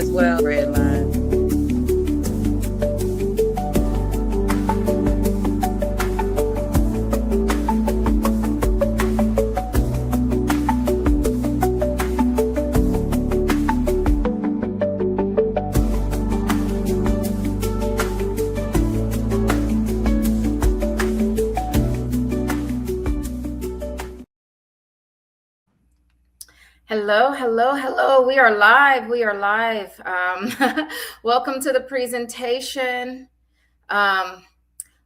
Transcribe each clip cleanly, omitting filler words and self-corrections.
as well. Red line. Hello, hello, hello. We are live. We are live. Welcome to the presentation.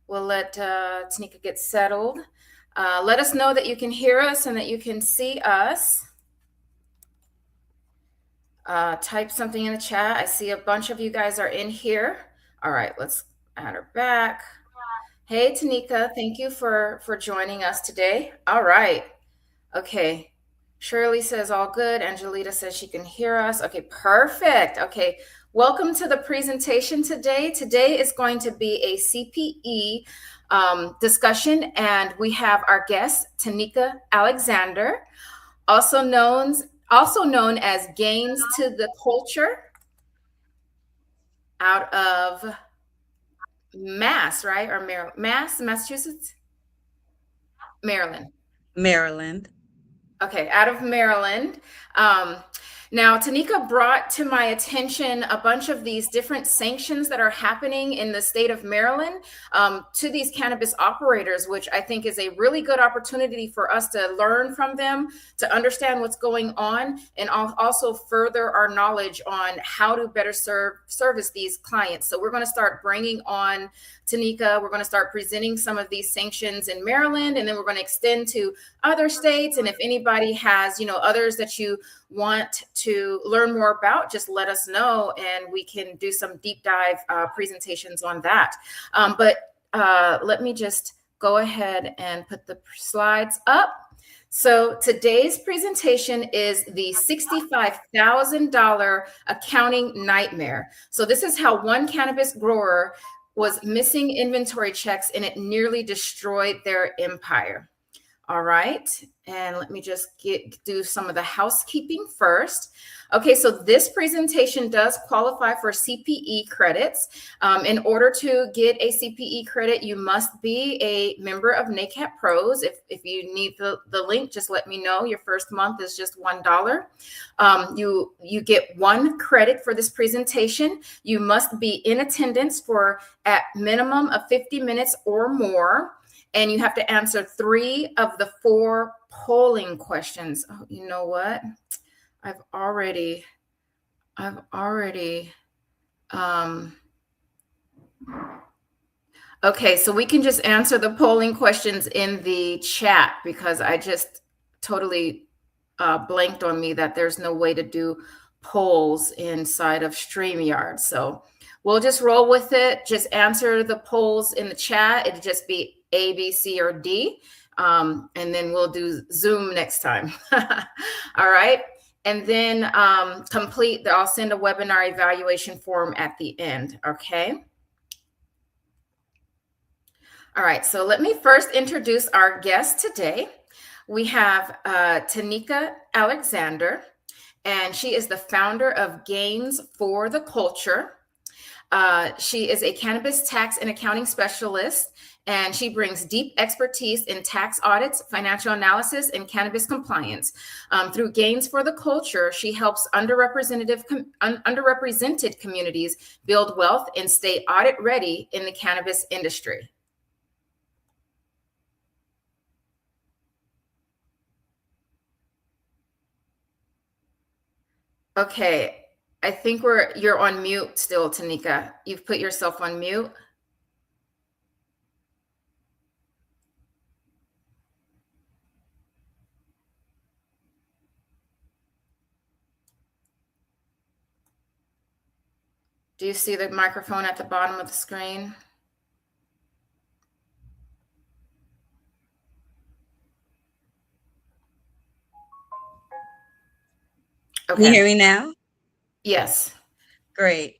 We'll let Tanika get settled. Let us know that you can hear us and that you can see us. Type something in the chat. I see a bunch of you guys are in here. All right, let's add her back. Hey, Tanika, thank you for joining us today. All right. Okay. Shirley says all good. Angelita says she can hear us. Okay, perfect. Okay, welcome to the presentation today. Today is going to be a CPE discussion, and we have our guest, Tanika Alexander, also known as Gains to the Culture, out of Mass, right? Or Massachusetts? Maryland. Okay, out of Maryland. Now, Tanika brought to my attention a bunch of these different sanctions that are happening in the state of Maryland to these cannabis operators, which I think is a really good opportunity for us to learn from them, to understand what's going on, and also further our knowledge on how to better service these clients. So we're going to start bringing on Tanika. We're going to start presenting some of these sanctions in Maryland, and then we're going to extend to other states. And if anybody has, others that you want to learn more about, just let us know, and we can do some deep dive presentations on that. But let me just go ahead and put the slides up. So today's presentation is the $65,000 accounting nightmare. So this is how one cannabis grower was missing inventory checks, and it nearly destroyed their empire. All right, and let me just do some of the housekeeping first. Okay, so this presentation does qualify for CPE credits. In order to get a CPE credit, you must be a member of NACAP Pros. If you need the link, just let me know. Your first month is just $1. You get 1 credit for this presentation. You must be in attendance for at minimum of 50 minutes or more. And you have to answer 3 of the 4 polling questions. Oh, you know what? I've already, okay, so we can just answer the polling questions in the chat, because I just totally blanked on me that there's no way to do polls inside of StreamYard. So we'll just roll with it. Just answer the polls in the chat. It'll just be A, B, C, or D. And then we'll do Zoom next time. All right. And then I'll send a webinar evaluation form at the end. Okay. All right. So let me first introduce our guest today. We have Tanika Alexander, and she is the founder of Gains for the Culture. She is a cannabis tax and accounting specialist, and she brings deep expertise in tax audits, financial analysis, and cannabis compliance. Through Gains for the Culture, she helps underrepresented communities build wealth and stay audit ready in the cannabis industry. Okay, I think you're on mute still, Tanika. You've put yourself on mute. Do you see the microphone at the bottom of the screen? Okay. Can you hear me now? Yes. Great.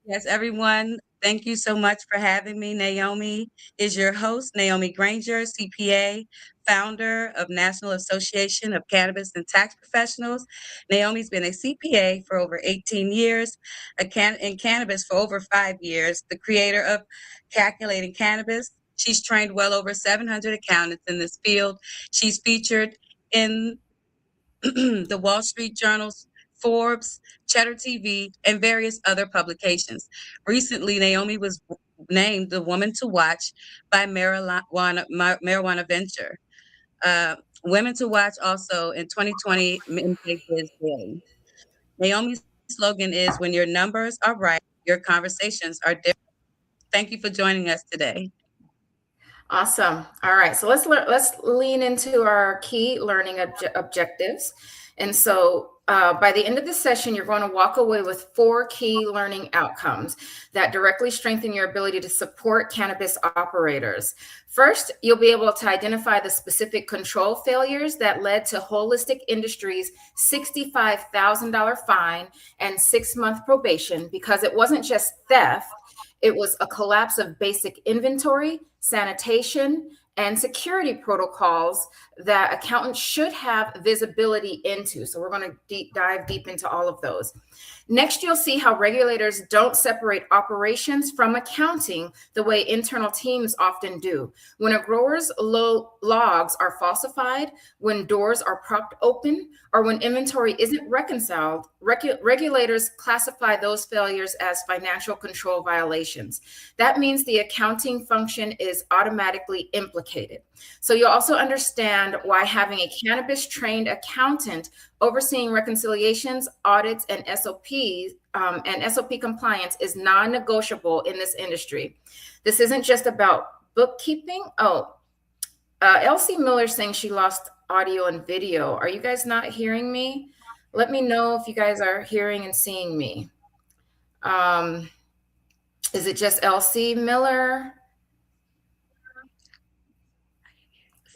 Yes, everyone. Thank you so much for having me. Naomi is your host, Naomi Granger, CPA, founder of National Association of Cannabis and Tax Professionals. Naomi's been a CPA for over 18 years, in cannabis for over 5 years, the creator of Calculating Cannabis. She's trained well over 700 accountants in this field. She's featured in the Wall Street Journal's Forbes, Cheddar TV, and various other publications. Recently, Naomi was named the Woman to Watch by Marijuana Venture. Women to Watch also in 2020 Intake Biz Daily. Naomi's slogan is, when your numbers are right, your conversations are different. Thank you for joining us today. Awesome. All right. So let's lean into our key learning objectives. And so by the end of the session, you're going to walk away with 4 key learning outcomes that directly strengthen your ability to support cannabis operators. First, you'll be able to identify the specific control failures that led to Holistic Industries' $65,000 fine and 6-month probation, because it wasn't just theft. It was a collapse of basic inventory, sanitation, and security protocols that accountants should have visibility into. So we're going to dive deep into all of those. Next, you'll see how regulators don't separate operations from accounting the way internal teams often do. When a grower's logs are falsified, when doors are propped open, or when inventory isn't reconciled, regulators classify those failures as financial control violations. That means the accounting function is automatically implicated. So you'll also understand why having a cannabis-trained accountant overseeing reconciliations, audits, and SOPs and SOP compliance is non-negotiable in this industry. This isn't just about bookkeeping. Elsie Miller saying she lost audio and video. Are you guys not hearing me? Let me know if you guys are hearing and seeing me. Is it just Elsie Miller?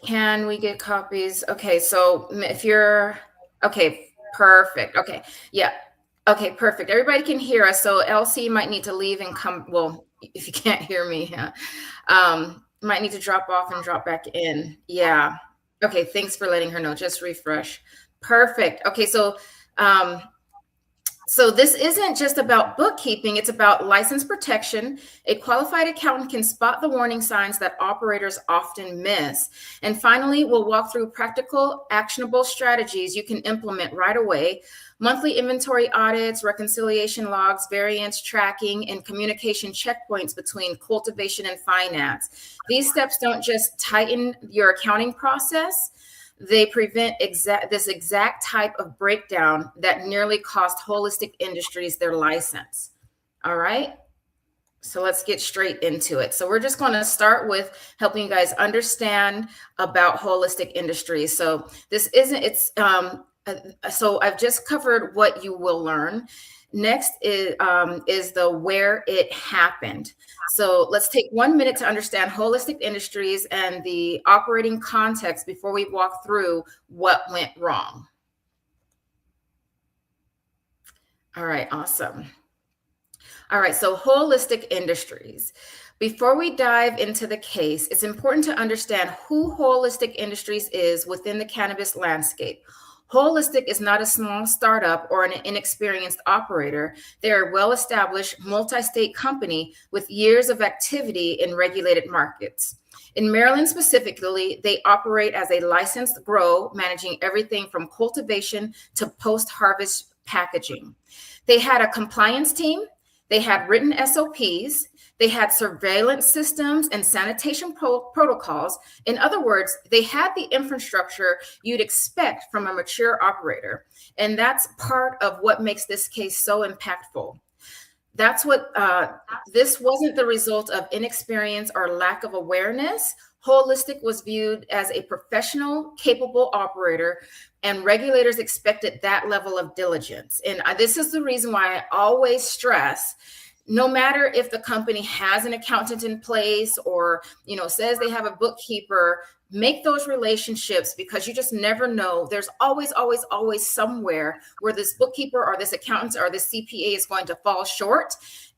Can we get copies? Okay, so if you're, okay, perfect. Okay, yeah. Okay, perfect. Everybody can hear us. So Elsie might need to leave and come. Well, if you can't hear me, might need to drop off and drop back in. Yeah. Okay, thanks for letting her know. Just refresh. Perfect. Okay, so this isn't just about bookkeeping, it's about license protection. A qualified accountant can spot the warning signs that operators often miss. And finally, we'll walk through practical, actionable strategies you can implement right away. Monthly inventory audits, reconciliation logs, variance tracking, and communication checkpoints between cultivation and finance. These steps don't just tighten your accounting process, they prevent this exact type of breakdown that nearly cost Holistic Industries their license. All right, so let's get straight into it. So we're just going to start with helping you guys understand about Holistic Industries. So this isn't, so I've just covered what you will learn. Next is the where it happened. So let's take 1 minute to understand Holistic Industries and the operating context before we walk through what went wrong. All right, awesome. All right, so Holistic Industries. Before we dive into the case, it's important to understand who Holistic Industries is within the cannabis landscape. Holistic is not a small startup or an inexperienced operator. They're a well-established multi-state company with years of activity in regulated markets. In Maryland specifically, they operate as a licensed grow, managing everything from cultivation to post-harvest packaging. They had a compliance team. They had written SOPs. They had surveillance systems and sanitation protocols. In other words, they had the infrastructure you'd expect from a mature operator. And that's part of what makes this case so impactful. That's what, this wasn't the result of inexperience or lack of awareness. Holistic was viewed as a professional, capable operator, and regulators expected that level of diligence. And this is the reason why I always stress, no matter if the company has an accountant in place or, says they have a bookkeeper, make those relationships, because you just never know. There's always, always, always somewhere where this bookkeeper or this accountant or this CPA is going to fall short.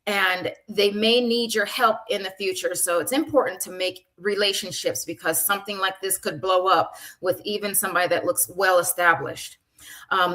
and they may need your help in the future. So it's important to make relationships, because something like this could blow up with even somebody that looks well established.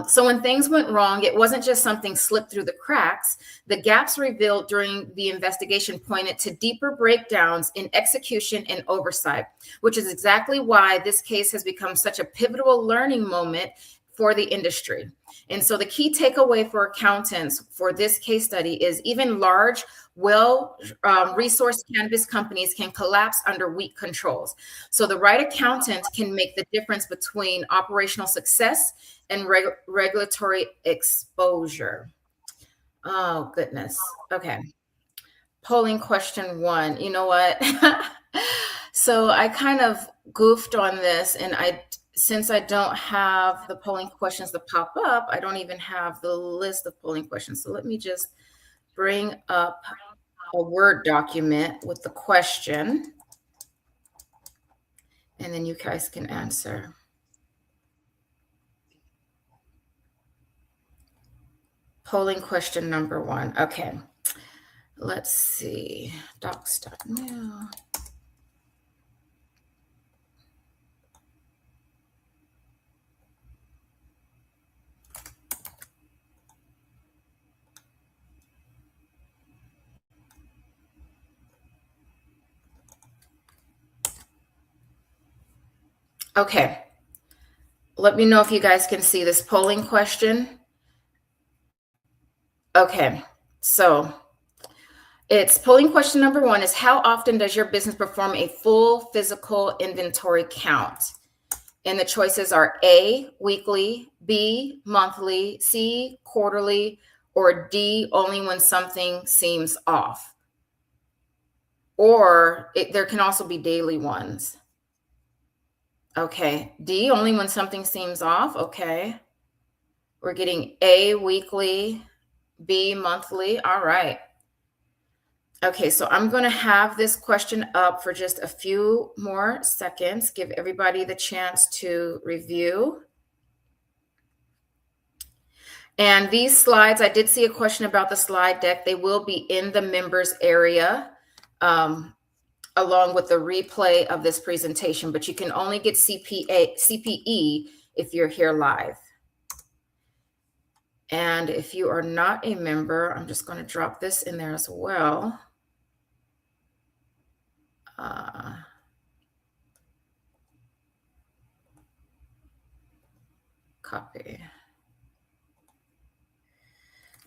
So when things went wrong, it wasn't just something slipped through the cracks. The gaps revealed during the investigation pointed to deeper breakdowns in execution and oversight, which is exactly why this case has become such a pivotal learning moment for the industry. And so the key takeaway for accountants for this case study is even large, well-resourced cannabis companies can collapse under weak controls. So the right accountant can make the difference between operational success and regulatory exposure. Oh, goodness. Okay. Polling question 1. You know what? So I kind of goofed on this, and since I don't have the polling questions that pop up, I don't even have the list of polling questions. So let me just bring up a Word document with the question, and then you guys can answer. Polling question number 1. Okay. Let's see. Docs.new. Okay. Let me know if you guys can see this polling question. Okay. So it's polling question number 1 is, how often does your business perform a full physical inventory count? And the choices are A, weekly, B, monthly, C, quarterly, or D, only when something seems off. Or there can also be daily ones. Okay, D, only when something seems off. Okay. We're getting A, weekly, B, monthly. All right. Okay, so I'm going to have this question up for just a few more seconds, give everybody the chance to review. And these slides, I did see a question about the slide deck. They will be in the members area along with the replay of this presentation, but you can only get CPE if you're here live. And if you are not a member, I'm just going to drop this in there as well. Copy.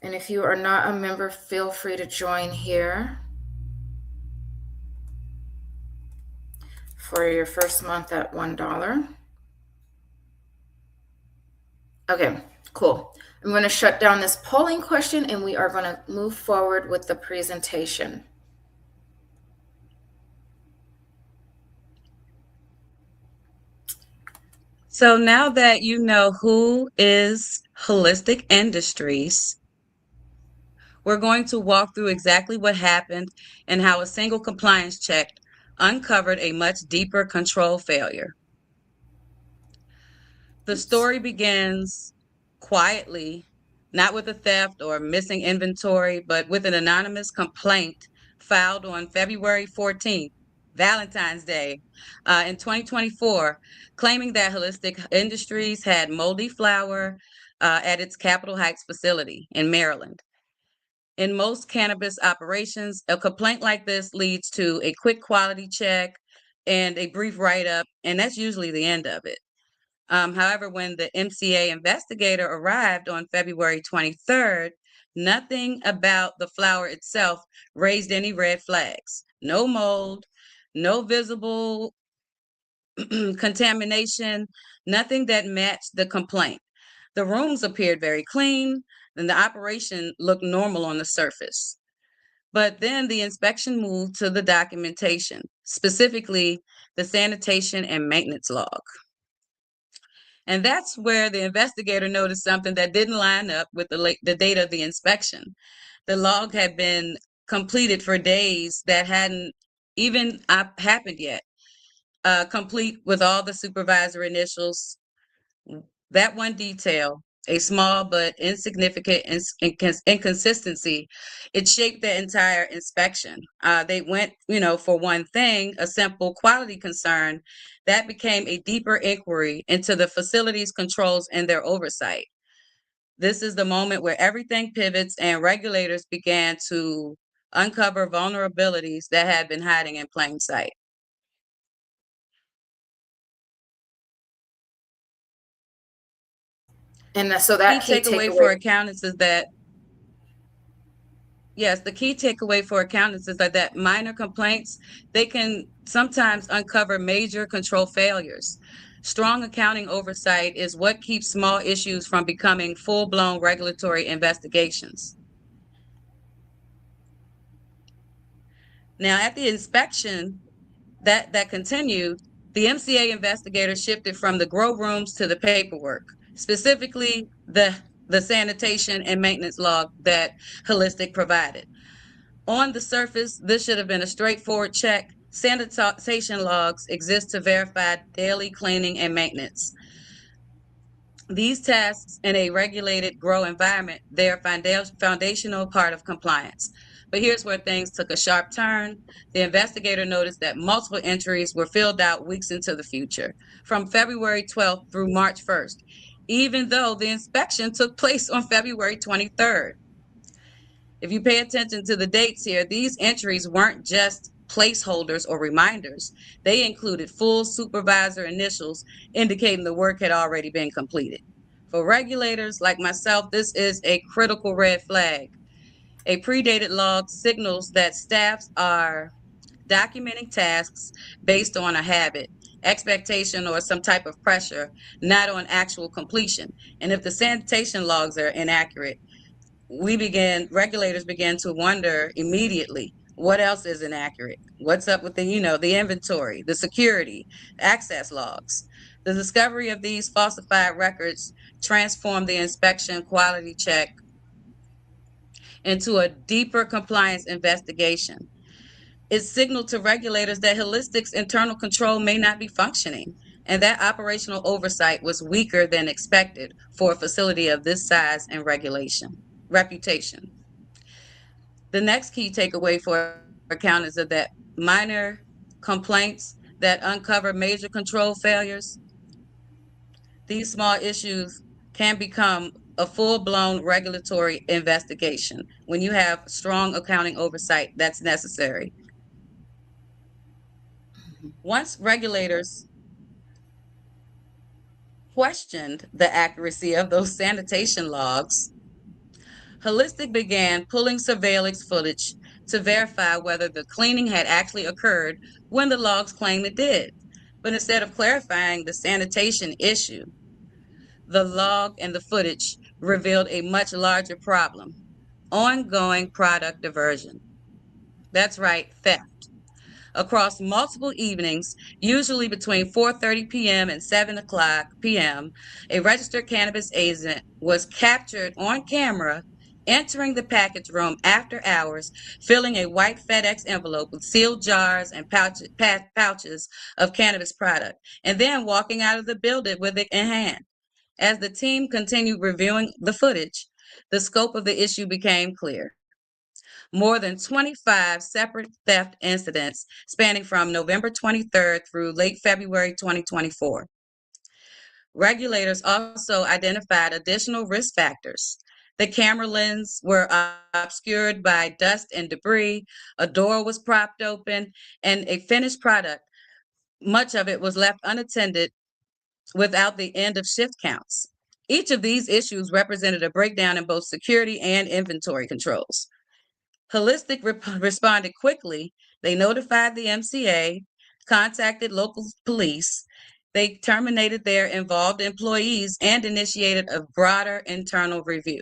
And if you are not a member, feel free to join here for your first month at $1. Okay, cool. I'm going to shut down this polling question, and we are going to move forward with the presentation. So now that you know who is Holistic Industries, we're going to walk through exactly what happened and how a single compliance check uncovered a much deeper control failure. The story begins quietly, not with a theft or missing inventory, but with an anonymous complaint filed on February 14th, Valentine's Day, in 2024, claiming that Holistic Industries had moldy flower at its Capitol Heights facility in Maryland. In most cannabis operations, a complaint like this leads to a quick quality check and a brief write-up, and that's usually the end of it. However, when the MCA investigator arrived on February 23rd, nothing about the flower itself raised any red flags. No mold, no visible contamination, nothing that matched the complaint. The rooms appeared very clean, and the operation looked normal on the surface. But then the inspection moved to the documentation, specifically the sanitation and maintenance log. And that's where the investigator noticed something that didn't line up with the date of the inspection. The log had been completed for days that hadn't even happened yet, complete with all the supervisor initials. That one detail a small but insignificant inconsistency, it shaped the entire inspection. They went, for one thing, a simple quality concern that became a deeper inquiry into the facility's controls and their oversight. This is the moment where everything pivots and regulators began to uncover vulnerabilities that had been hiding in plain sight. And so Key that key takeaway for takeaway. accountants is that Yes, the key takeaway for accountants is that minor complaints, they can sometimes uncover major control failures. Strong accounting oversight is what keeps small issues from becoming full-blown regulatory investigations. Now, at the inspection that continued, the MCA investigators shifted from the grow rooms to the paperwork, specifically the sanitation and maintenance log that Holistic provided. On the surface, this should have been a straightforward check. Sanitation logs exist to verify daily cleaning and maintenance. These tasks in a regulated grow environment, they are foundational part of compliance. But here's where things took a sharp turn. The investigator noticed that multiple entries were filled out weeks into the future, from February 12th through March 1st, even though the inspection took place on February 23rd. If you pay attention to the dates here, these entries weren't just placeholders or reminders. They included full supervisor initials indicating the work had already been completed. For regulators like myself, this is a critical red flag. A predated log signals that staffs are documenting tasks based on a habit, expectation, or some type of pressure, not on actual completion. And if the sanitation logs are inaccurate, regulators began to wonder immediately, what else is inaccurate? What's up with the inventory, the security, access logs? The discovery of these falsified records transformed the inspection quality check into a deeper compliance investigation. It signaled to regulators that Holistic's internal control may not be functioning, and that operational oversight was weaker than expected for a facility of this size and reputation. The next key takeaway for accountants is that minor complaints that uncover major control failures, these small issues can become a full-blown regulatory investigation when you have strong accounting oversight that's necessary. Once regulators questioned the accuracy of those sanitation logs, Holistic began pulling surveillance footage to verify whether the cleaning had actually occurred when the logs claimed it did. But instead of clarifying the sanitation issue, the log and the footage revealed a much larger problem: ongoing product diversion. That's right, theft. Across multiple evenings, usually between 4:30 p.m. and 7 o'clock p.m., a registered cannabis agent was captured on camera entering the package room after hours, filling a white FedEx envelope with sealed jars and pouches of cannabis product, and then walking out of the building with it in hand. As the team continued reviewing the footage, the scope of the issue became clear. More than 25 separate theft incidents spanning from November 23rd through late February 2024. Regulators also identified additional risk factors. The camera lens were obscured by dust and debris, a door was propped open, and a finished product, much of it was left unattended without the end of shift counts. Each of these issues represented a breakdown in both security and inventory controls. Holistic responded quickly. They notified the MCA, contacted local police. They terminated their involved employees and initiated a broader internal review.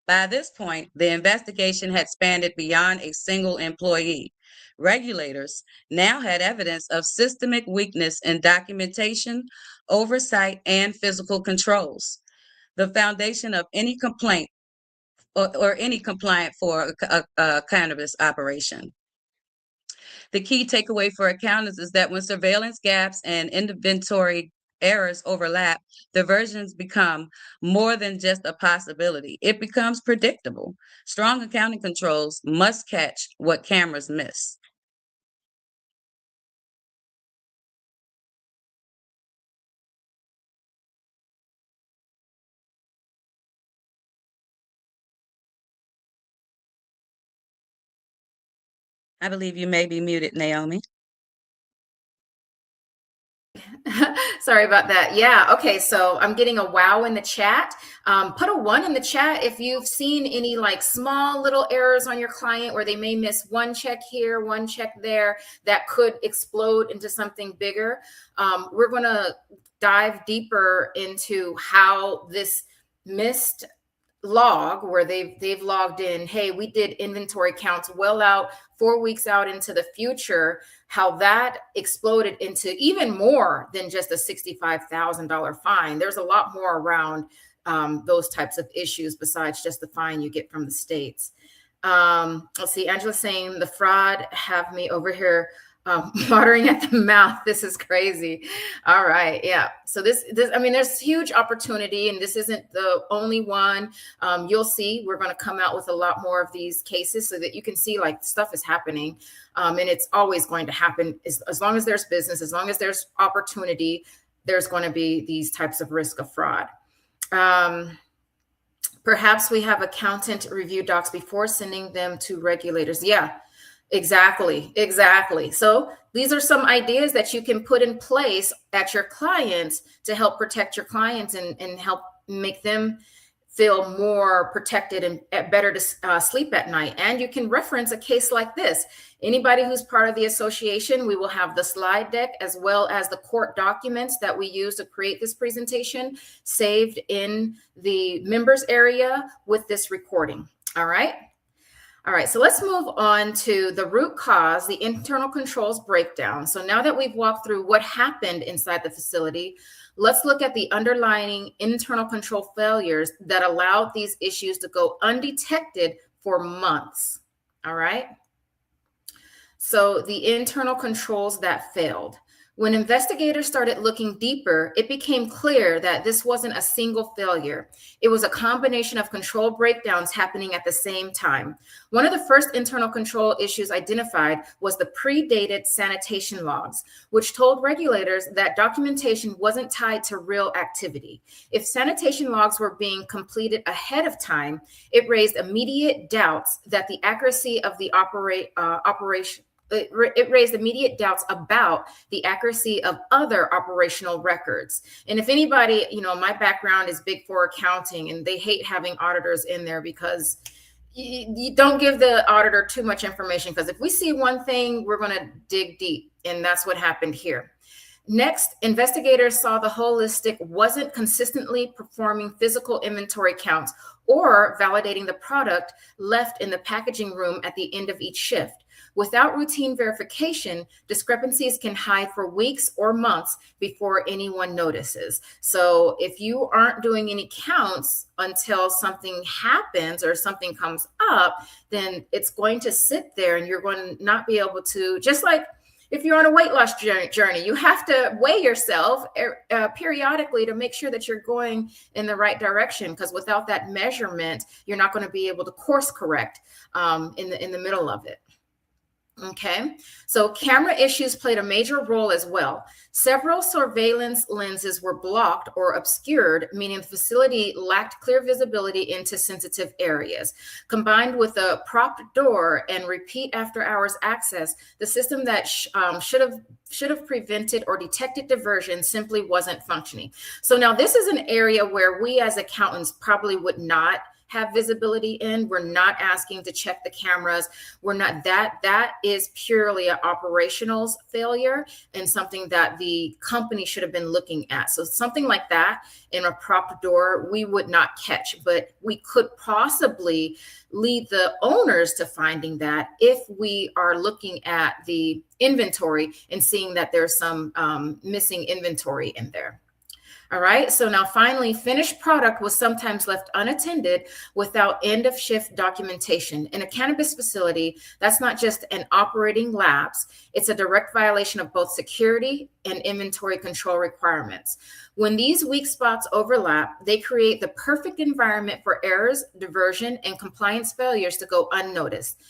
By this point, the investigation had expanded beyond a single employee. Regulators now had evidence of systemic weakness in documentation, oversight, and physical controls. The foundation of any complaint or any compliant for a cannabis operation. The key takeaway for accountants is that when surveillance gaps and inventory errors overlap, diversions become more than just a possibility. It becomes predictable. Strong accounting controls must catch what cameras miss. I believe you may be muted, Naomi. Sorry about that. Yeah. Okay. So I'm getting a wow in the chat. Put a one in the chat if you've seen any like small little errors on your client where they may miss one check here, one check there that could explode into something bigger. We're going to dive deeper into how this missed log where they've logged in, hey, we did inventory counts well out 4 weeks out into the future, how that exploded into even more than just a $65,000 fine. There's a lot more around those types of issues besides just the fine you get from the states. Let's see, Angela's saying the fraud have me over here watering at the mouth. This is crazy. All right. Yeah. So this, I mean, there's huge opportunity, and this isn't the only one. You'll see, we're going to come out with a lot more of these cases so that you can see like stuff is happening. And it's always going to happen as long as there's business, as long as there's opportunity, there's going to be these types of risk of fraud. Perhaps we have accountant review docs before sending them to regulators. Yeah. Exactly. So these are some ideas that you can put in place at your clients to help protect your clients and help make them feel more protected and better to sleep at night. And you can reference a case like this. Anybody who's part of the association, we will have the slide deck as well as the court documents that we use to create this presentation saved in the members area with this recording. All right. All right, so let's move on to the root cause, the internal controls breakdown. So now that we've walked through what happened inside the facility, let's look at the underlying internal control failures that allowed these issues to go undetected for months. All right. So the internal controls that failed. When investigators started looking deeper, it became clear that this wasn't a single failure. It was a combination of control breakdowns happening at the same time. One of the first internal control issues identified was the predated sanitation logs, which told regulators that documentation wasn't tied to real activity. If sanitation logs were being completed ahead of time, it raised immediate doubts that the accuracy of the operation. It raised immediate doubts about the accuracy of other operational records. And if anybody, my background is Big Four accounting, and they hate having auditors in there because you don't give the auditor too much information, because if we see one thing, we're going to dig deep. And that's what happened here. Next, investigators saw the holistic wasn't consistently performing physical inventory counts or validating the product left in the packaging room at the end of each shift. Without routine verification, discrepancies can hide for weeks or months before anyone notices. So if you aren't doing any counts until something happens or something comes up, then it's going to sit there and you're going to not be able to, just like if you're on a weight loss journey, you have to weigh yourself periodically to make sure that you're going in the right direction, because without that measurement, you're not going to be able to course correct in the middle of it. Okay, so camera issues played a major role as well. Several surveillance lenses were blocked or obscured, meaning the facility lacked clear visibility into sensitive areas. Combined with a propped door and repeat after-hours access, the system that should have prevented or detected diversion simply wasn't functioning. So now this is an area where we as accountants probably would not have visibility in. We're not asking to check the cameras. We're not, that is purely an operational failure and something that the company should have been looking at. So something like that in a propped door, we would not catch, but we could possibly lead the owners to finding that if we are looking at the inventory and seeing that there's some missing inventory in there. All right. So now finally, finished product was sometimes left unattended without end of shift documentation. In a cannabis facility, that's not just an operating labs, it's a direct violation of both security and inventory control requirements. When these weak spots overlap, they create the perfect environment for errors, diversion, and compliance failures to go unnoticed.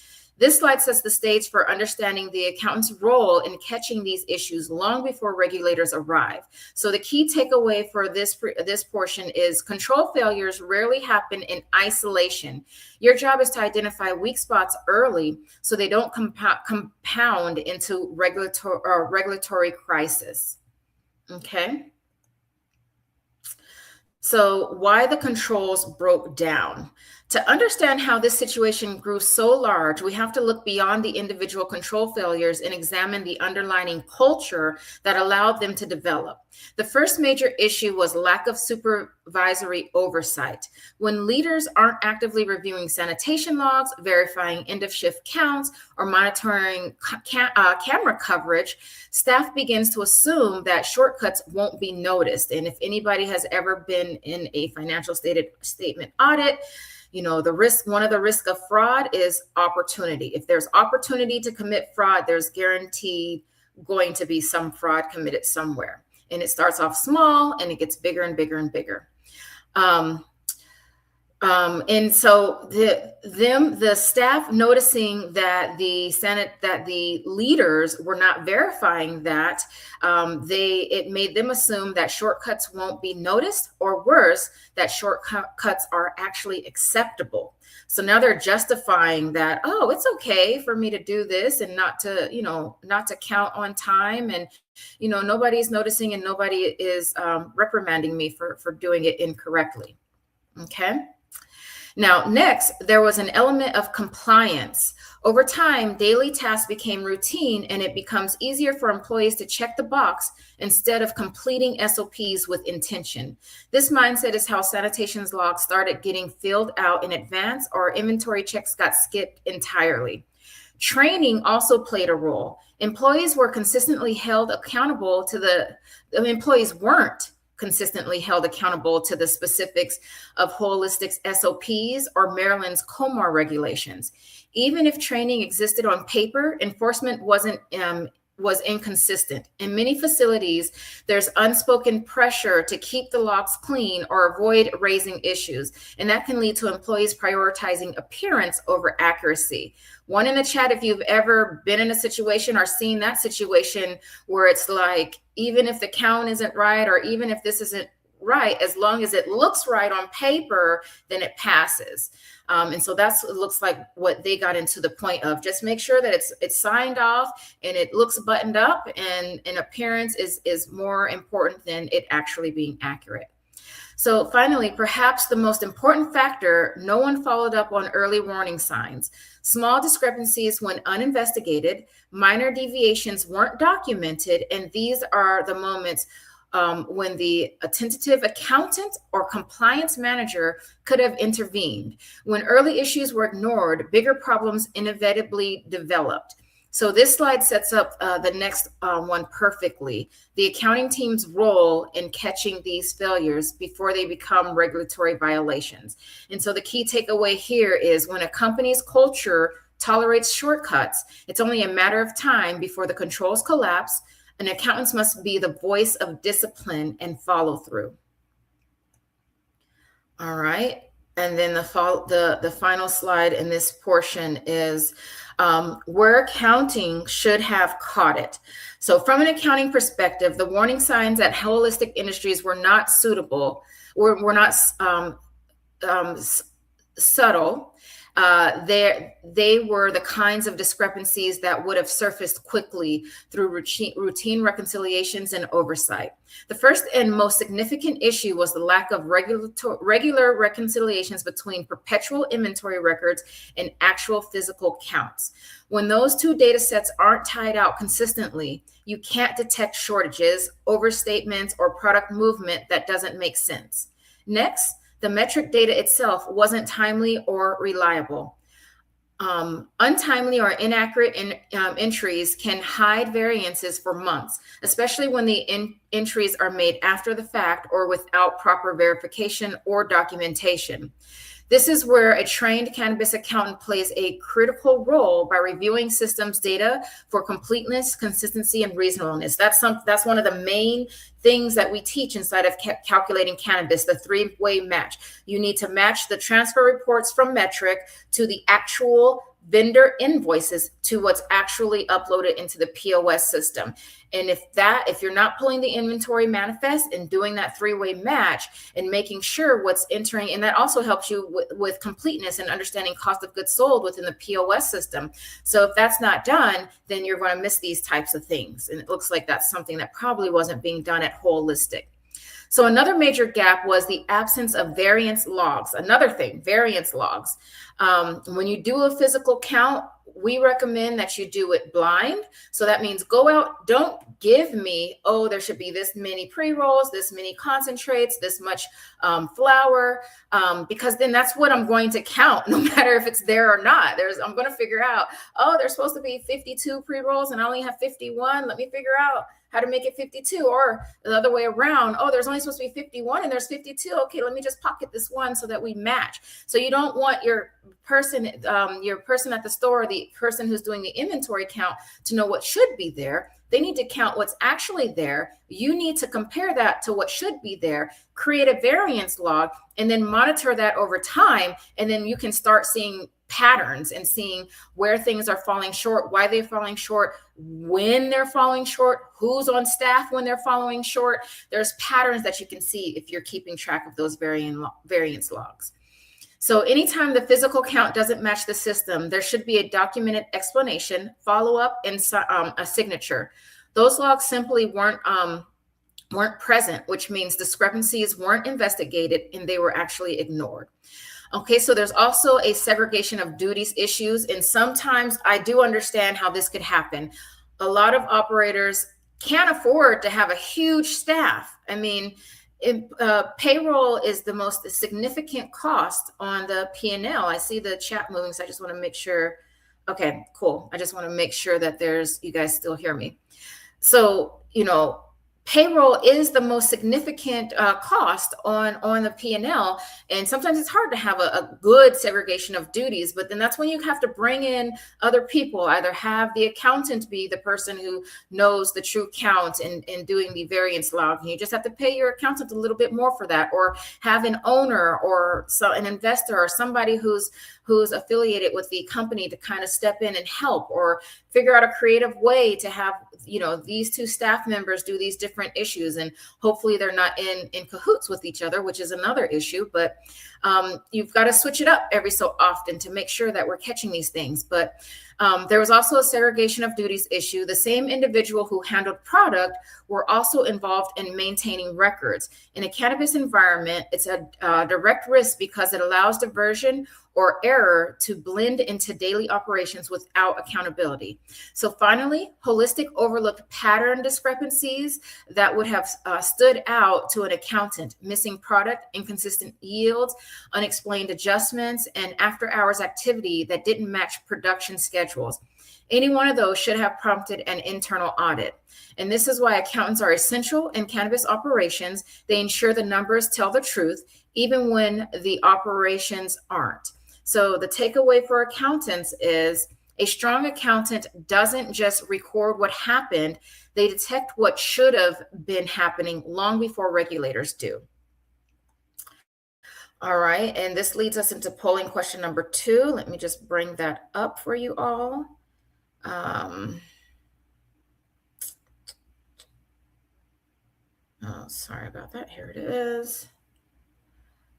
This slide sets the stage for understanding the accountant's role in catching these issues long before regulators arrive. So the key takeaway for this portion is control failures rarely happen in isolation. Your job is to identify weak spots early so they don't compound into regulatory crisis. Okay. So why the controls broke down? To understand how this situation grew so large, we have to look beyond the individual control failures and examine the underlying culture that allowed them to develop. The first major issue was lack of supervisory oversight. When leaders aren't actively reviewing sanitation logs, verifying end of shift counts, or monitoring camera coverage, staff begins to assume that shortcuts won't be noticed. And if anybody has ever been in a financial statement audit, you know, one of the risks of fraud is opportunity. If there's opportunity to commit fraud, there's guaranteed going to be some fraud committed somewhere. And it starts off small and it gets bigger and bigger and bigger. And so the staff noticing that the leaders were not verifying that, it made them assume that shortcuts won't be noticed, or worse, that shortcuts are actually acceptable. So now they're justifying that, oh, it's okay for me to do this and not to count on time, and nobody's noticing and nobody is reprimanding me for doing it incorrectly. Okay. Now, next, there was an element of compliance. Over time, daily tasks became routine, and it becomes easier for employees to check the box instead of completing SOPs with intention. This mindset is how sanitation logs started getting filled out in advance, or inventory checks got skipped entirely. Training also played a role. Employees weren't consistently held accountable to the specifics of holistic SOPs or Maryland's COMAR regulations. Even if training existed on paper, enforcement was inconsistent. In many facilities, there's unspoken pressure to keep the logs clean or avoid raising issues, and that can lead to employees prioritizing appearance over accuracy. One in the chat, if you've ever been in a situation or seen that situation where it's like, even if the count isn't right, or even if this isn't right, as long as it looks right on paper, then it passes. And so it looks like what they got into the point of. Just make sure that it's signed off and it looks buttoned up, and appearance is more important than it actually being accurate. So finally, perhaps the most important factor, no one followed up on early warning signs. Small discrepancies went uninvestigated, minor deviations weren't documented, and these are the moments when the tentative accountant or compliance manager could have intervened. When early issues were ignored, bigger problems inevitably developed. So this slide sets up the next one perfectly. The accounting team's role in catching these failures before they become regulatory violations. And so the key takeaway here is, when a company's culture tolerates shortcuts, it's only a matter of time before the controls collapse, and accountants must be the voice of discipline and follow through. All right. And then the final slide in this portion is where accounting should have caught it. So from an accounting perspective, the warning signs that holistic industries were not suitable, were not subtle. They were the kinds of discrepancies that would have surfaced quickly through routine reconciliations and oversight. The first and most significant issue was the lack of regular reconciliations between perpetual inventory records and actual physical counts. When those two data sets aren't tied out consistently, you can't detect shortages, overstatements, or product movement that doesn't make sense. Next, the metric data itself wasn't timely or reliable. Untimely or inaccurate entries can hide variances for months, especially when the entries are made after the fact or without proper verification or documentation. This is where a trained cannabis accountant plays a critical role by reviewing systems data for completeness, consistency, and reasonableness. That's one of the main things that we teach inside of calculating cannabis, the three-way match. You need to match the transfer reports from Metric to the actual vendor invoices to what's actually uploaded into the POS system. And if you're not pulling the inventory manifest and doing that three-way match and making sure what's entering, and that also helps you with completeness and understanding cost of goods sold within the POS system. So if that's not done, then you're going to miss these types of things. And it looks like that's something that probably wasn't being done at Holistic. So another major gap was the absence of variance logs. Another thing, variance logs. When you do a physical count, we recommend that you do it blind. So that means go out, don't give me, oh, there should be this many pre-rolls, this many concentrates, this much flour, because then that's what I'm going to count, no matter if it's there or not. I'm going to figure out, oh, there's supposed to be 52 pre-rolls and I only have 51. Let me figure out how to make it 52, or the other way around. Oh, there's only supposed to be 51 and there's 52. Okay, let me just pocket this one so that we match. So you don't want your person at the store, the person who's doing the inventory count, to know what should be there. They need to count what's actually there. You need to compare that to what should be there, create a variance log, and then monitor that over time. And then you can start seeing patterns and seeing where things are falling short, why they're falling short, when they're falling short, who's on staff when they're falling short. There's patterns that you can see if you're keeping track of those variance logs. So anytime the physical count doesn't match the system, there should be a documented explanation, follow-up, and a signature. Those logs simply weren't present, which means discrepancies weren't investigated and they were actually ignored. Okay, so there's also a segregation of duties issues, and sometimes I do understand how this could happen. A lot of operators can't afford to have a huge staff. I mean, payroll is the most significant cost on the P&L. I see the chat moving, so I just want to make sure. Okay, cool. I just want to make sure that you guys still hear me. So, payroll is the most significant cost on the P&L. And sometimes it's hard to have a good segregation of duties, but then that's when you have to bring in other people, either have the accountant be the person who knows the true count and doing the variance log. And you just have to pay your accountant a little bit more for that, or have an owner or an investor or somebody who's affiliated with the company to kind of step in and help, or figure out a creative way to have these two staff members do these different issues, and hopefully they're not in cahoots with each other, which is another issue. But you've got to switch it up every so often to make sure that we're catching these things. But there was also a segregation of duties issue. The same individual who handled product were also involved in maintaining records. In a cannabis environment, it's a direct risk because it allows diversion or error to blend into daily operations without accountability. So finally, Holistic overlooked pattern discrepancies that would have stood out to an accountant: missing product, inconsistent yields, unexplained adjustments, and after-hours activity that didn't match production schedules. Any one of those should have prompted an internal audit. And this is why accountants are essential in cannabis operations. They ensure the numbers tell the truth, even when the operations aren't. So the takeaway for accountants is a strong accountant doesn't just record what happened, they detect what should have been happening long before regulators do. All right, and this leads us into polling question number 2. Let me just bring that up for you all. Sorry about that. Here it is.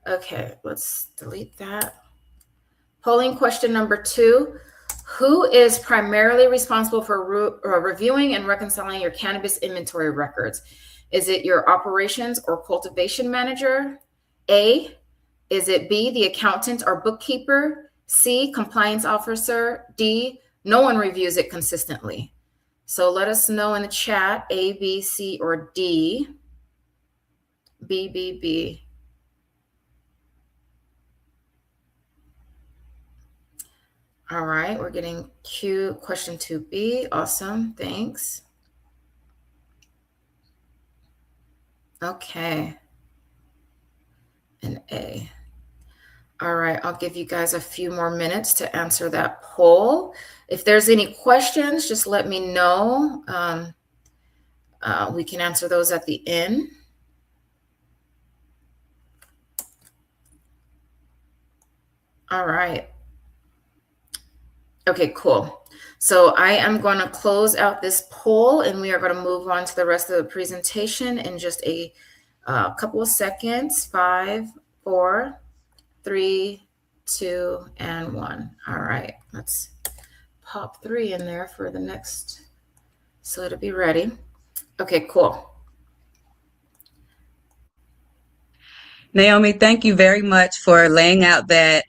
Okay, let's delete that. Polling question number 2. Who is primarily responsible for reviewing and reconciling your cannabis inventory records? Is it your operations or cultivation manager? A, is it B, the accountant or bookkeeper? C, compliance officer? D, no one reviews it consistently? So let us know in the chat, A, B, C, or D. B, B, B. All right, we're getting question 2B. Awesome, thanks. Okay. An A. All right, I'll give you guys a few more minutes to answer that poll. If there's any questions, just let me know. We can answer those at the end. All right. Okay, cool. So I am going to close out this poll and we are going to move on to the rest of the presentation in just a couple of seconds. 5, 4, 3, 2, and 1. All right, let's pop 3 in there for the next, so it'll be ready. Okay, cool. Naomi, thank you very much for laying out that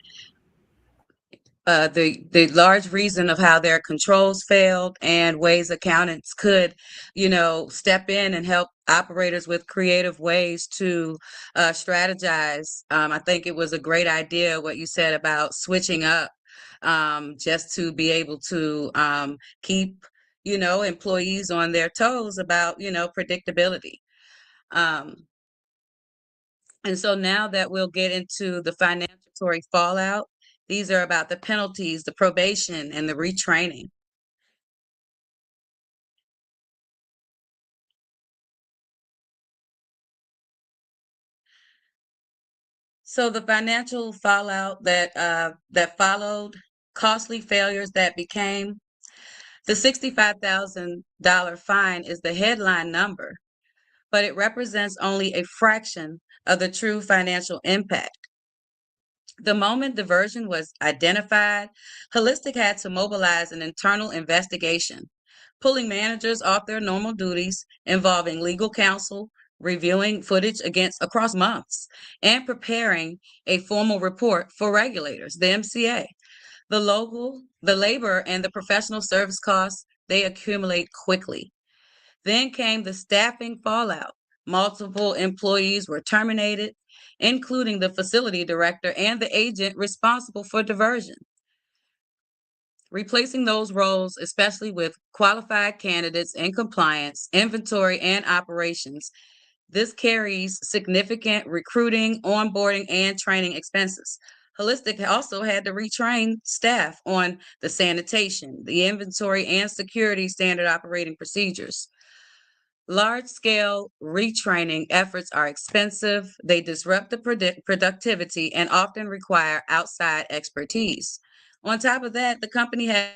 the large reason of how their controls failed and ways accountants could, step in and help operators with creative ways to strategize. I think it was a great idea what you said about switching up, just to be able to keep, employees on their toes about, predictability. Um, and so now that we'll get into the financial fallout, these are about the penalties, the probation, and the retraining. So the financial fallout that followed, costly failures that became, the $65,000 fine is the headline number, but it represents only a fraction of the true financial impact. The moment diversion was identified, Holistic had to mobilize an internal investigation, pulling managers off their normal duties, involving legal counsel, reviewing footage against across months, and preparing a formal report for regulators, the MCA. The labor, and the professional service costs, they accumulate quickly. Then came the staffing fallout. Multiple employees were terminated, including the facility director and the agent responsible for diversion. Replacing those roles, especially with qualified candidates in compliance, inventory, and operations, this carries significant recruiting, onboarding, and training expenses. Holistic also had to retrain staff on the sanitation, the inventory, and security standard operating procedures. Large-scale retraining efforts are expensive, they disrupt the productivity, and often require outside expertise. On top of that, the company had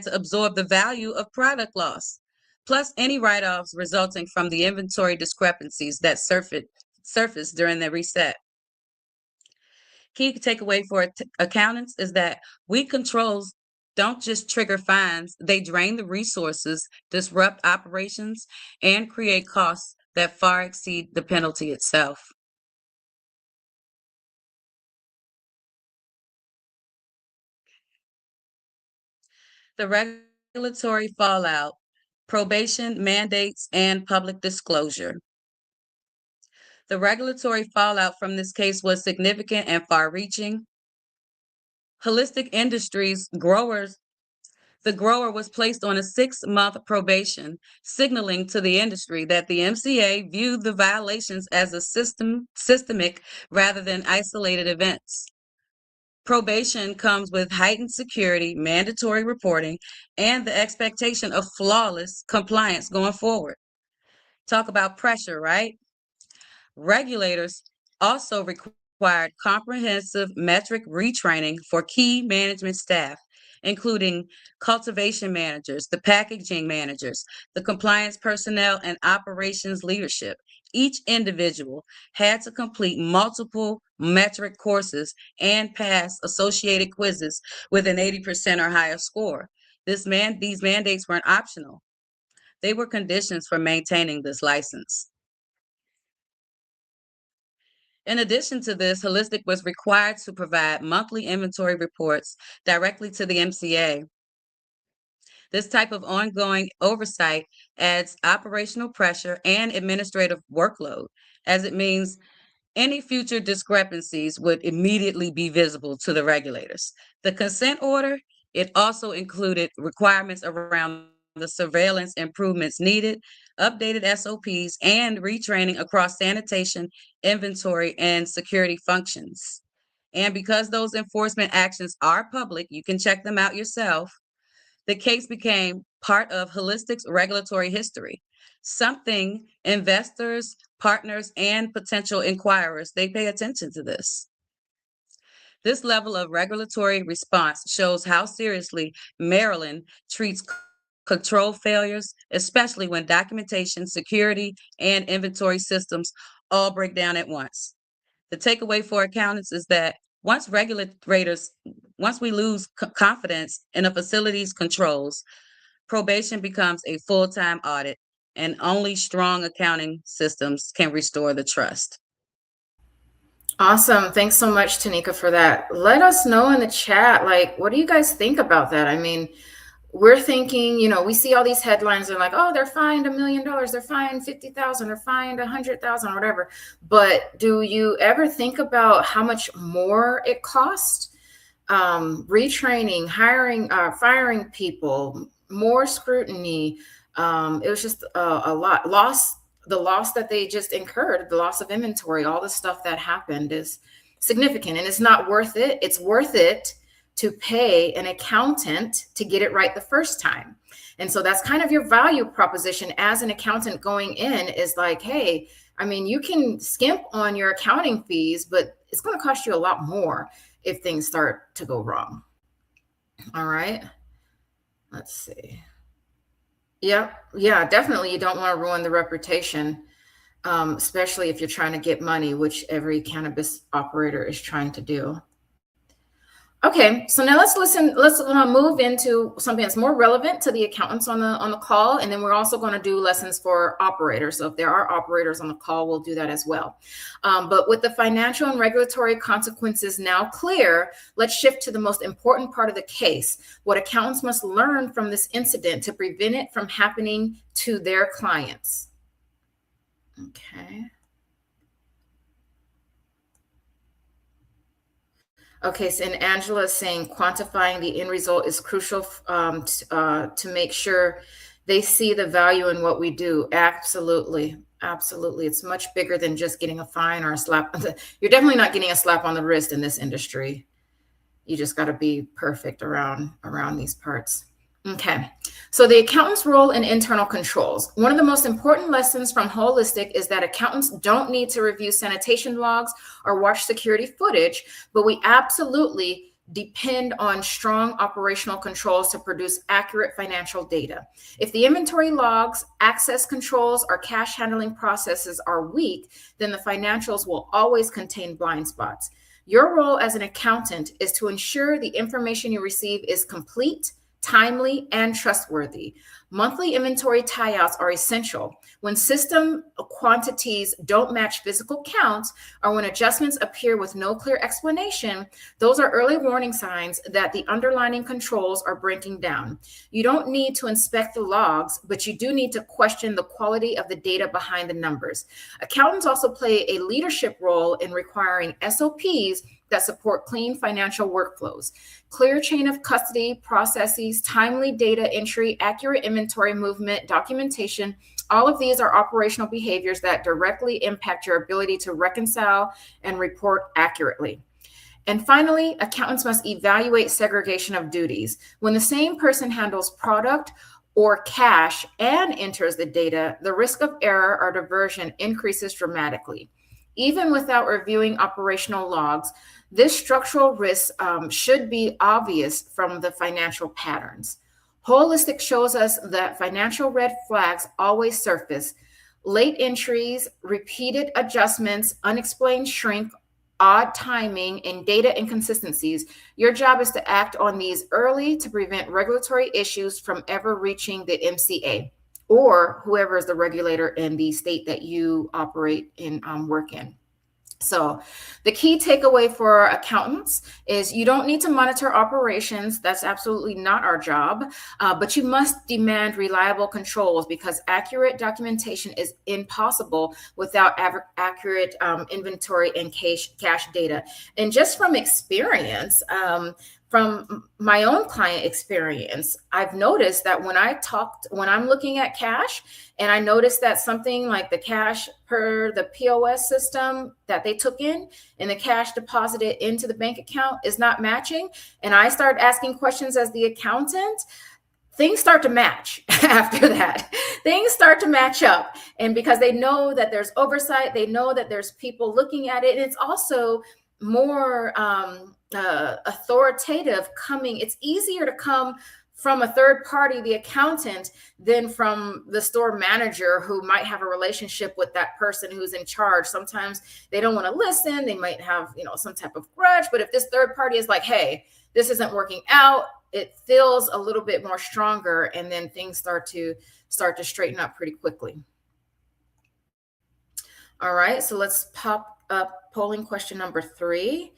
to absorb the value of product loss, plus any write-offs resulting from the inventory discrepancies that surfaced during the reset. Key takeaway for accountants is that weak controls don't just trigger fines, they drain the resources, disrupt operations, and create costs that far exceed the penalty itself. The regulatory fallout, probation mandates, and public disclosure. The regulatory fallout from this case was significant and far reaching. Holistic Industries the grower was placed on a 6-month probation, signaling to the industry that the MCA viewed the violations as a systemic rather than isolated events. Probation comes with heightened security, mandatory reporting, and the expectation of flawless compliance going forward. Talk about pressure, right? Regulators also required comprehensive metric retraining for key management staff, including cultivation managers, the packaging managers, the compliance personnel, and operations leadership. Each individual had to complete multiple metric courses and pass associated quizzes with an 80% or higher score. These mandates weren't optional. They were conditions for maintaining this license. In addition to this, Holistic was required to provide monthly inventory reports directly to the MCA. This type of ongoing oversight adds operational pressure and administrative workload, as it means any future discrepancies would immediately be visible to the regulators. The consent order, It also included requirements around the surveillance improvements needed, updated SOPs, and retraining across sanitation, inventory, and security functions. And because those enforcement actions are public, you can check them out yourself. The case became part of Holistic's regulatory history, something investors, partners, and potential inquirers, they pay attention to this. This level of regulatory response shows how seriously Maryland treats control failures, especially when documentation, security, and inventory systems all break down at once. The takeaway for accountants is that once regulators, once we lose confidence in a facility's controls, probation becomes a full-time audit, and only strong accounting systems can restore the trust. Awesome. Thanks so much, Tanika, for that. Let us know in the chat, like, what do you guys think about that? I mean, we're thinking, we see all these headlines and like, oh, they're fined $1 million, they're fined 50,000, they're fined 100,000, whatever. But do you ever think about how much more it costs? Retraining, hiring, firing people, more scrutiny. It was just a lot. The loss that they just incurred, the loss of inventory, all the stuff that happened is significant, and it's not worth it. It's worth it to pay an accountant to get it right the first time. And so that's kind of your value proposition as an accountant going in, is like, hey, I mean, you can skimp on your accounting fees, but it's going to cost you a lot more if things start to go wrong. All right. Let's see. Yeah, definitely. You don't want to ruin the reputation, especially if you're trying to get money, which every cannabis operator is trying to do. Okay, so now let's move into something that's more relevant to the accountants on the call, and then we're also going to do lessons for operators. So if there are operators on the call, we'll do that as well. But with the financial and regulatory consequences now clear, let's shift to the most important part of the case: what accountants must learn from this incident to prevent it from happening to their clients. Okay. Okay, so and Angela is saying quantifying the end result is crucial to make sure they see the value in what we do. Absolutely. Absolutely. It's much bigger than just getting a fine or a slap. You're definitely not getting a slap on the wrist in this industry. You just got to be perfect around these parts. Okay, so the accountant's role in internal controls. One of the most important lessons from Holistic is that accountants don't need to review sanitation logs or watch security footage, but we absolutely depend on strong operational controls to produce accurate financial data. If the inventory logs, access controls, or cash handling processes are weak, then the financials will always contain blind spots. Your role as an accountant is to ensure the information you receive is complete, timely, and trustworthy. Monthly inventory tie-outs are essential. When system quantities don't match physical counts, or when adjustments appear with no clear explanation, those are early warning signs that the underlying controls are breaking down. You don't need to inspect the logs, but you do need to question the quality of the data behind the numbers. Accountants also play a leadership role in requiring SOPs that support clean financial workflows. Clear chain of custody processes, timely data entry, accurate inventory movement, documentation. All of these are operational behaviors that directly impact your ability to reconcile and report accurately. And finally, accountants must evaluate segregation of duties. When the same person handles product or cash and enters the data, the risk of error or diversion increases dramatically. Even without reviewing operational logs, this structural risk should be obvious from the financial patterns. Holistic shows us that financial red flags always surface: late entries, repeated adjustments, unexplained shrink, odd timing, and data inconsistencies. Your job is to act on these early to prevent regulatory issues from ever reaching the MCA or whoever is the regulator in the state that you operate in, work in. So the key takeaway for accountants is you don't need to monitor operations. That's absolutely not our job, but you must demand reliable controls, because accurate documentation is impossible without accurate inventory and cash data. And just from experience, from my own client experience, I've noticed that when I'm looking at cash and I notice that something like the cash per the POS system that they took in and the cash deposited into the bank account is not matching, and I start asking questions as the accountant, things start to match after that. Things start to match up. And because they know that there's oversight, they know that there's people looking at it. And it's also more authoritative coming. It's easier to come from a third party, the accountant, than from the store manager who might have a relationship with that person who's in charge. Sometimes they don't want to listen. They might have, some type of grudge. But if this third party is like, hey, this isn't working out, it feels a little bit more stronger, and then things start to straighten up pretty quickly. All right, so let's pop up polling question number 3.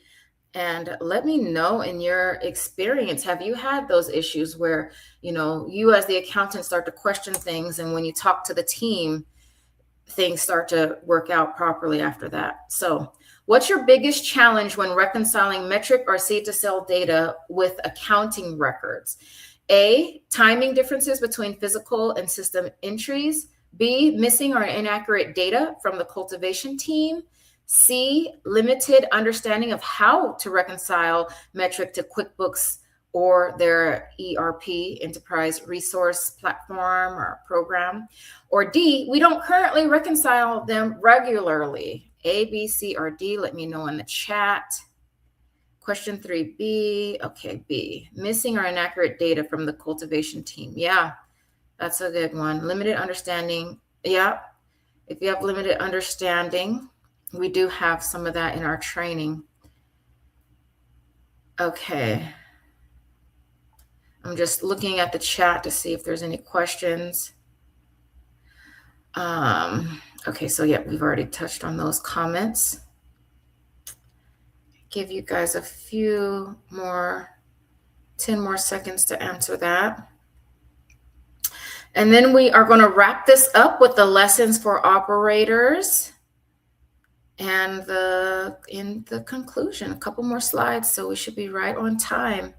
And let me know, in your experience, have you had those issues where, you as the accountant start to question things, and when you talk to the team, things start to work out properly after that? So what's your biggest challenge when reconciling metric or seed to sale data with accounting records? A, timing differences between physical and system entries. B, missing or inaccurate data from the cultivation team. C, limited understanding of how to reconcile metric to QuickBooks or their ERP, enterprise resource platform or program. Or D, we don't currently reconcile them regularly. A, B, C, or D, let me know in the chat. Question 3B, okay, B, missing or inaccurate data from the cultivation team. Yeah, that's a good one. Limited understanding, yeah. If you have limited understanding, we do have some of that in our training. Okay. I'm just looking at the chat to see if there's any questions. Okay, so yeah, we've already touched on those comments. Give you guys a few more, 10 more seconds to answer that. And then we are going to wrap this up with the lessons for operators and in the conclusion, a couple more slides, so we should be right on time.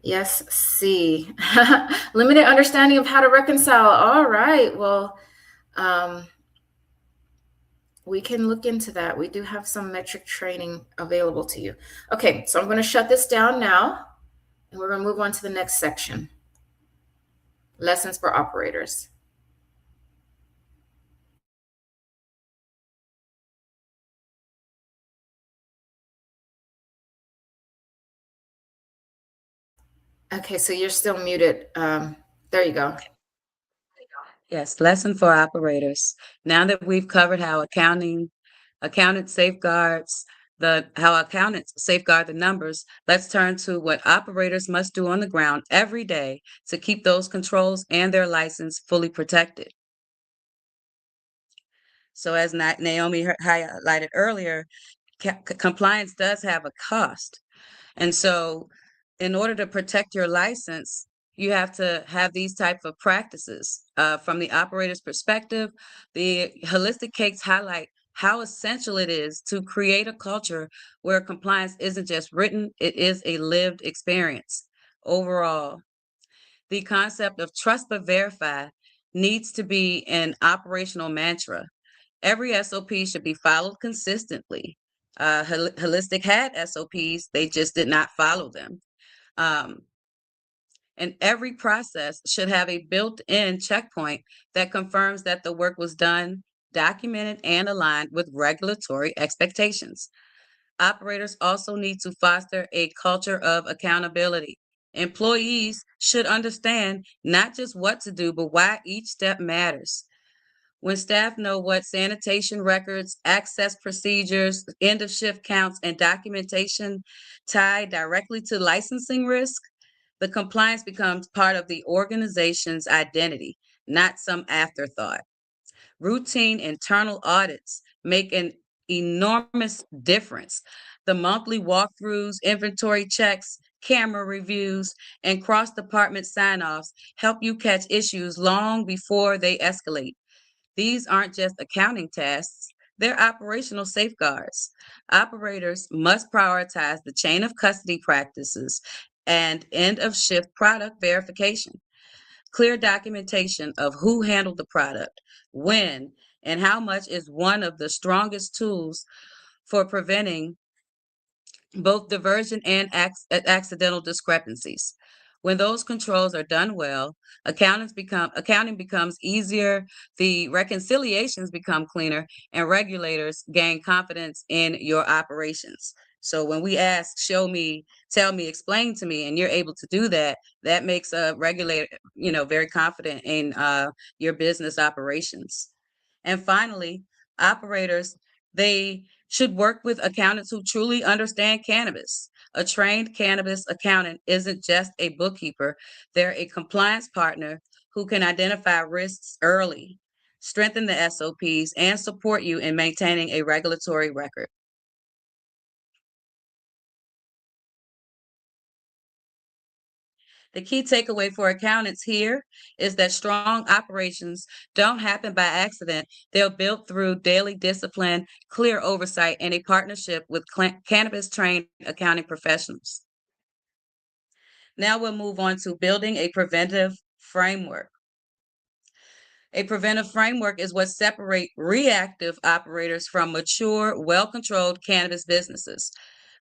Yes, C. Limited understanding of how to reconcile. All right. Well, we can look into that. We do have some metric training available to you. Okay, so I'm going to shut this down now, and we're going to move on to the next section. Lessons for operators. Okay, so you're still muted. There you go. Yes, lesson for operators. Now that we've covered how accountants safeguard the numbers, let's turn to what operators must do on the ground every day to keep those controls and their license fully protected. So as Naomi highlighted earlier, compliance does have a cost. And so in order to protect your license, you have to have these type of practices. From the operator's perspective, the holistic cakes highlight how essential it is to create a culture where compliance isn't just written, it is a lived experience. Overall, the concept of trust but verify needs to be an operational mantra. Every SOP should be followed consistently. Holistic had SOPs, they just did not follow them. And every process should have a built-in checkpoint that confirms that the work was done, documented, and aligned with regulatory expectations. Operators also need to foster a culture of accountability. Employees should understand not just what to do, but why each step matters. When staff know what sanitation records, access procedures, end of shift counts, and documentation tie directly to licensing risk, the compliance becomes part of the organization's identity, not some afterthought. Routine internal audits make an enormous difference. The monthly walkthroughs, inventory checks, camera reviews, and cross-department sign-offs help you catch issues long before they escalate. These aren't just accounting tasks, They're operational safeguards. Operators must prioritize the chain of custody practices and end of shift product verification. Clear documentation of who handled the product, when, and how much is one of the strongest tools for preventing both diversion and accidental discrepancies. When those controls are done well, accounting becomes easier, the reconciliations become cleaner, and regulators gain confidence in your operations. So when we ask, show me, tell me, explain to me, and you're able to do that, that makes a regulator, very confident in your business operations. And finally, operators, they should work with accountants who truly understand cannabis. A trained cannabis accountant isn't just a bookkeeper, they're a compliance partner who can identify risks early, strengthen the SOPs, and support you in maintaining a regulatory record. The key takeaway for accountants here is that strong operations don't happen by accident. They're built through daily discipline, clear oversight, and a partnership with cannabis trained accounting professionals. Now we'll move on to building a preventive framework. A preventive framework is what separates reactive operators from mature, well-controlled cannabis businesses.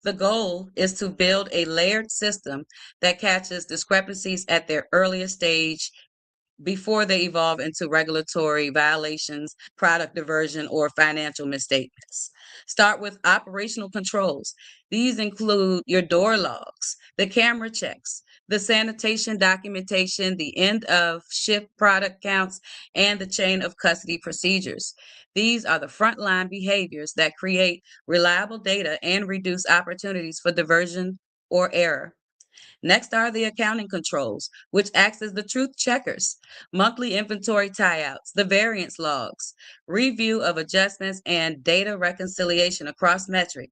The goal is to build a layered system that catches discrepancies at their earliest stage before they evolve into regulatory violations, product diversion, or financial misstatements. Start with operational controls. These include your door logs, the camera checks, the sanitation documentation, the end of shift product counts, and the chain of custody procedures. These are the frontline behaviors that create reliable data and reduce opportunities for diversion or error. Next are the accounting controls, which acts as the truth checkers, monthly inventory tie-outs, the variance logs, review of adjustments, and data reconciliation across metric,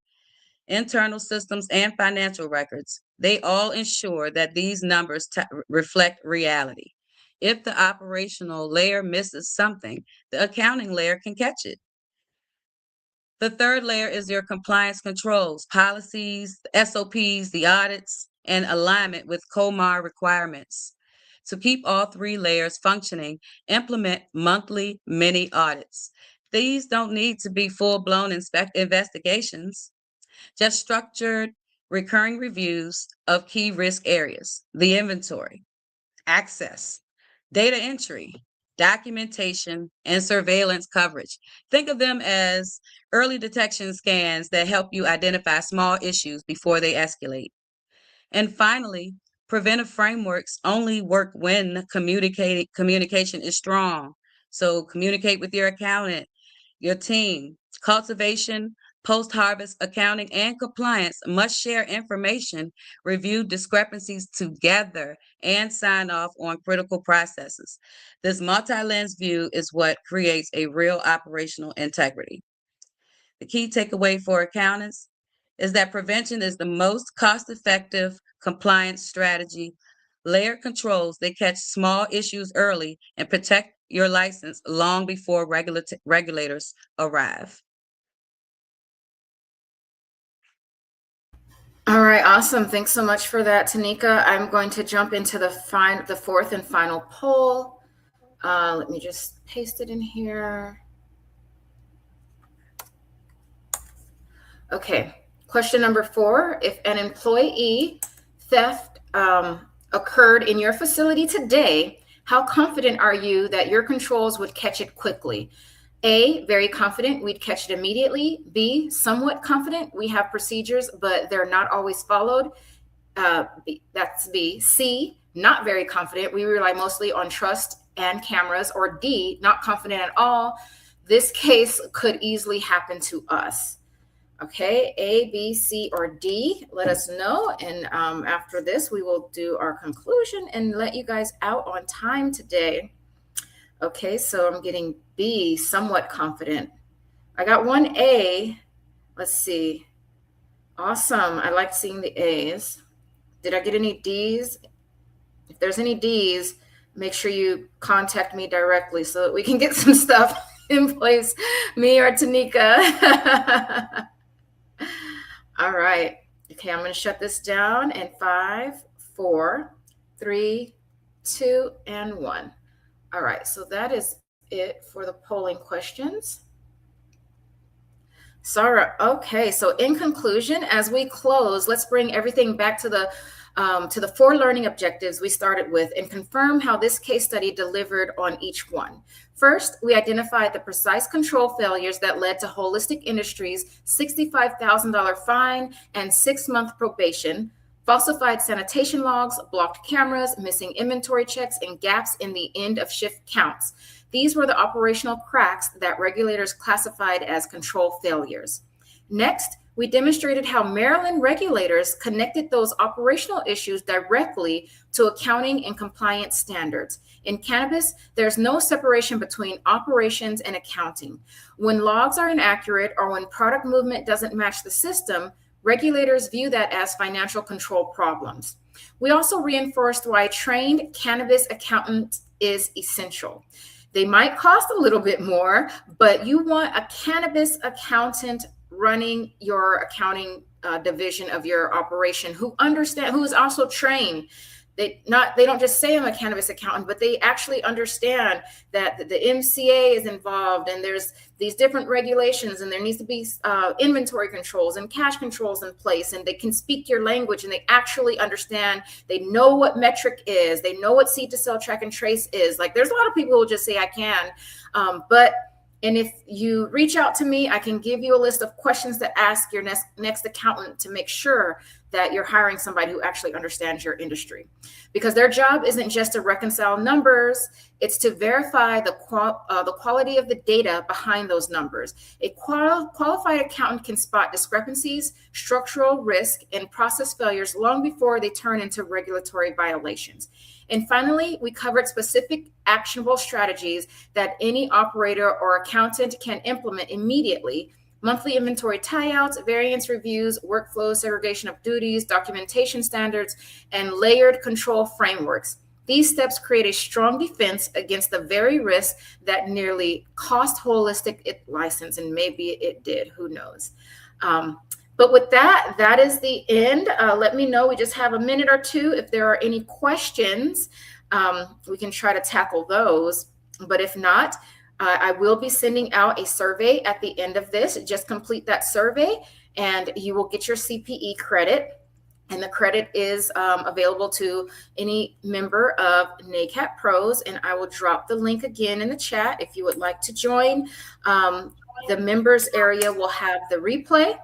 internal systems, and financial records. They all ensure that these numbers reflect reality. If the operational layer misses something, the accounting layer can catch it. The third layer is your compliance controls, policies, SOPs, the audits, and alignment with COMAR requirements. To keep all three layers functioning, implement monthly mini audits. These don't need to be full-blown investigations, just structured, recurring reviews of key risk areas, the inventory, access, data entry, documentation, and surveillance coverage. Think of them as early detection scans that help you identify small issues before they escalate. And finally, preventive frameworks only work when communication is strong. So communicate with your accountant, your team. Cultivation, post-harvest accounting, and compliance must share information, review discrepancies together, and sign off on critical processes. This multi-lens view is what creates a real operational integrity. The key takeaway for accountants is that prevention is the most cost-effective compliance strategy. Layered controls, they catch small issues early and protect your license long before regulators arrive. All right, awesome. Thanks so much for that, Tanika. I'm going to jump into the fourth and final poll. Let me just paste it in here. Okay, question number 4. If an employee theft occurred in your facility today, how confident are you that your controls would catch it quickly? A, very confident, we'd catch it immediately. B, somewhat confident, we have procedures, but they're not always followed. That's B. C, not very confident, we rely mostly on trust and cameras. Or D, not confident at all, this case could easily happen to us. Okay, A, B, C, or D, let us know. And after this, we will do our conclusion and let you guys out on time today. Okay, so I'm getting B, somewhat confident. I got one A. Let's see. Awesome. I like seeing the A's. Did I get any D's? If there's any D's, make sure you contact me directly so that we can get some stuff in place, me or Tanika. All right. Okay, I'm going to shut this down in 5, 4, 3, 2, and 1. All right, so that is it for the polling questions. Sarah, okay, so in conclusion, as we close, let's bring everything back to the 4 learning objectives we started with and confirm how this case study delivered on each one. First, we identified the precise control failures that led to Holistic Industries' $65,000 fine and 6-month probation, falsified sanitation logs, blocked cameras, missing inventory checks, and gaps in the end of shift counts. These were the operational cracks that regulators classified as control failures. Next, we demonstrated how Maryland regulators connected those operational issues directly to accounting and compliance standards. In cannabis, there's no separation between operations and accounting. When logs are inaccurate or when product movement doesn't match the system, regulators view that as financial control problems. We also reinforced why trained cannabis accountant is essential. They might cost a little bit more, but you want a cannabis accountant running your accounting division of your operation who is also trained. They don't just say I'm a cannabis accountant, but they actually understand that the MCA is involved and there's these different regulations and there needs to be inventory controls and cash controls in place, and they can speak your language and they actually understand. They know what metric is. They know what seed to sell, track and trace is. Like, there's a lot of people who will just say I can, and if you reach out to me, I can give you a list of questions to ask your next accountant to make sure that you're hiring somebody who actually understands your industry. Because their job isn't just to reconcile numbers, it's to verify the quality of the data behind those numbers. A qualified accountant can spot discrepancies, structural risk, and process failures long before they turn into regulatory violations. And finally, we covered specific actionable strategies that any operator or accountant can implement immediately: monthly inventory tie-outs, variance reviews, workflows, segregation of duties, documentation standards, and layered control frameworks. These steps create a strong defense against the very risk that nearly cost Holistic its license, and maybe it did, who knows. But with that, that is the end. Let me know. We just have a minute or two. If there are any questions, we can try to tackle those. But if not, I will be sending out a survey at the end of this. Just complete that survey and you will get your CPE credit. And the credit is available to any member of NACAP Pros. And I will drop the link again in the chat if you would like to join. The members area will have the replay,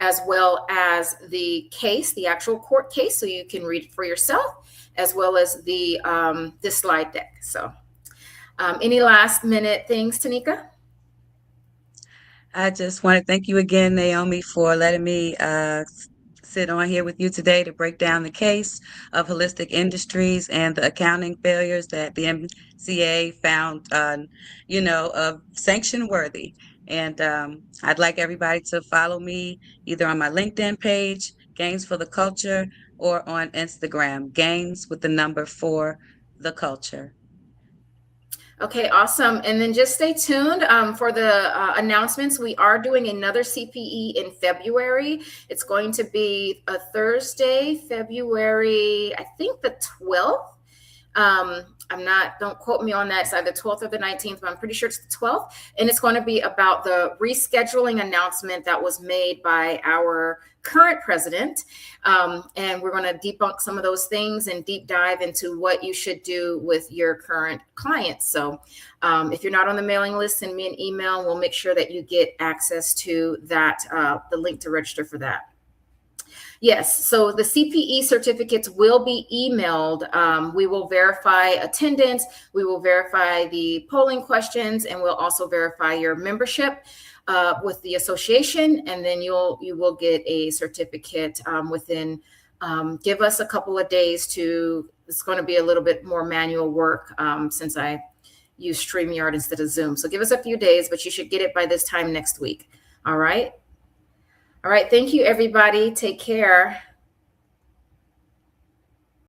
as well as the case, the actual court case, so you can read it for yourself, as well as the slide deck. So any last minute things, Tanika? I just want to thank you again, Naomi, for letting me sit on here with you today to break down the case of Holistic Industries and the accounting failures that the MCA found, sanction worthy. And I'd like everybody to follow me either on my LinkedIn page, Games for the Culture, or on Instagram, Games with the number 4 the Culture. Okay, awesome. And then just stay tuned for the announcements. We are doing another CPE in February. It's going to be a Thursday, February, I think the 12th. Don't quote me on that. It's either the 12th or the 19th, but I'm pretty sure it's the 12th. And it's going to be about the rescheduling announcement that was made by our current president. And we're going to debunk some of those things and deep dive into what you should do with your current clients. So if you're not on the mailing list, send me an email. We'll make sure that you get access to that, the link to register for that. Yes, so the CPE certificates will be emailed. We will verify attendance, we will verify the polling questions, and we'll also verify your membership with the association, and then you will get a certificate within, give us a couple of days it's going to be a little bit more manual work since I use StreamYard instead of Zoom. So give us a few days, but you should get it by this time next week. All right. All right. Thank you, everybody. Take care.